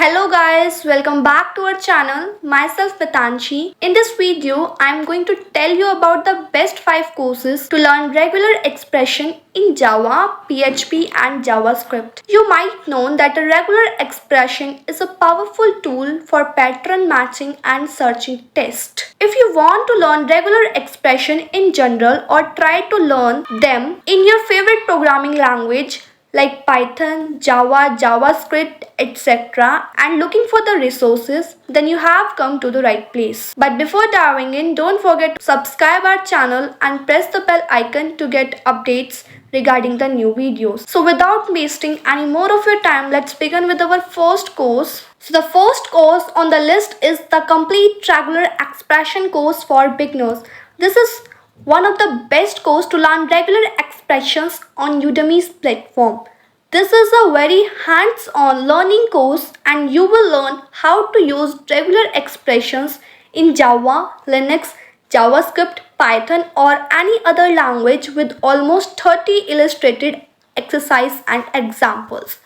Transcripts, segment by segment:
Hello guys, welcome back to our channel. Myself Mitanshi. In this video, I am going to tell you about the best 5 courses to learn regular expression in Java, PHP and JavaScript. You might know that a regular expression is a powerful tool for pattern matching and searching text. If you want to learn regular expression in general or try to learn them in your favorite programming language, like Python, Java, JavaScript, etc. and looking for the resources, then you have come to the right place. But before diving in, don't forget to subscribe our channel and press the bell icon to get updates regarding the new videos. So without wasting any more of your time, let's begin with our first course. So the first course on the list is the complete regular expression course for beginners. This is one of the best courses to learn regular expressions on Udemy's platform. This is a very hands-on learning course and you will learn how to use regular expressions in Java, Linux, JavaScript, Python or any other language with almost 30 illustrated exercises and examples.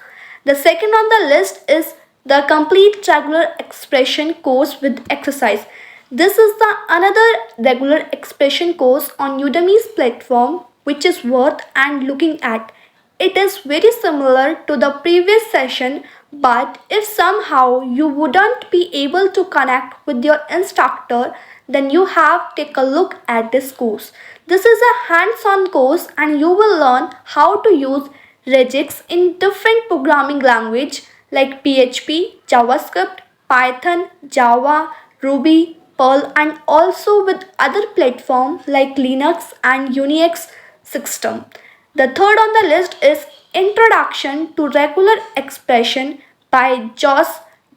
The second on the list is the complete regular expression course with exercise. This is the another regular expression course on Udemy's platform which is worth and looking at. It is very similar to the previous session, but if somehow you wouldn't be able to connect with your instructor, then you have to take a look at this course. This is a hands-on course and you will learn how to use regex in different programming language like PHP, JavaScript, Python, Java, Ruby, Perl and also with other platforms like Linux and Unix system. The third on the list is Introduction to Regular Expression by Josh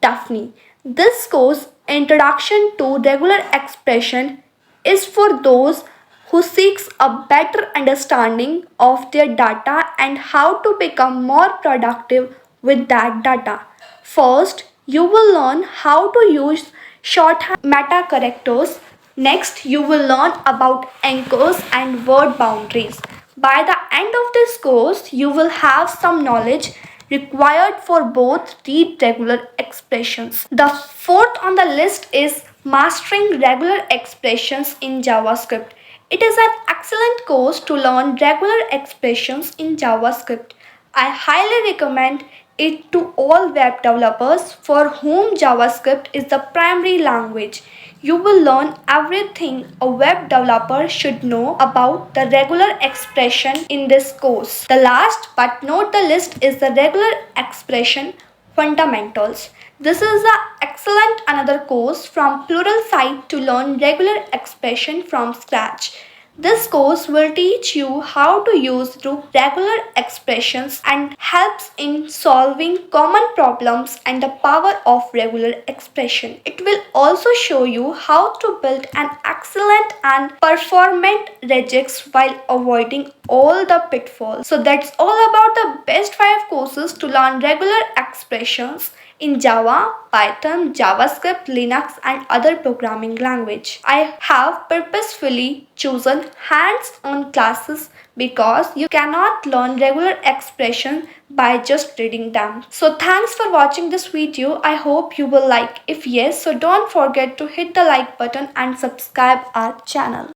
Duffney. This course, Introduction to Regular Expression, is for those who seeks a better understanding of their data and how to become more productive with that data. First, you will learn how to use shorthand meta characters. Next, you will learn about anchors and word boundaries. By the end of this course, you will have some knowledge required for both read regular expressions. The fourth on the list is Mastering Regular Expressions in JavaScript. It is an excellent course to learn regular expressions in JavaScript. I highly recommend it to all web developers for whom JavaScript is the primary language. You will learn everything a web developer should know about the regular expression in this course. The last but not the least is the regular expression fundamentals. This is an excellent another course from Pluralsight to learn regular expression from scratch. This course will teach you how to use regular expressions and helps in solving common problems and the power of regular expression. It will also show you how to build an excellent and performant regex while avoiding all the pitfalls. So that's all about the best 5 courses to learn regular expressions in Java, Python, JavaScript, Linux and other programming language. I have purposefully chosen hands-on classes because you cannot learn regular expression by just reading them. So thanks for watching this video. I hope you will like. If yes, so don't forget to hit the like button and subscribe our channel.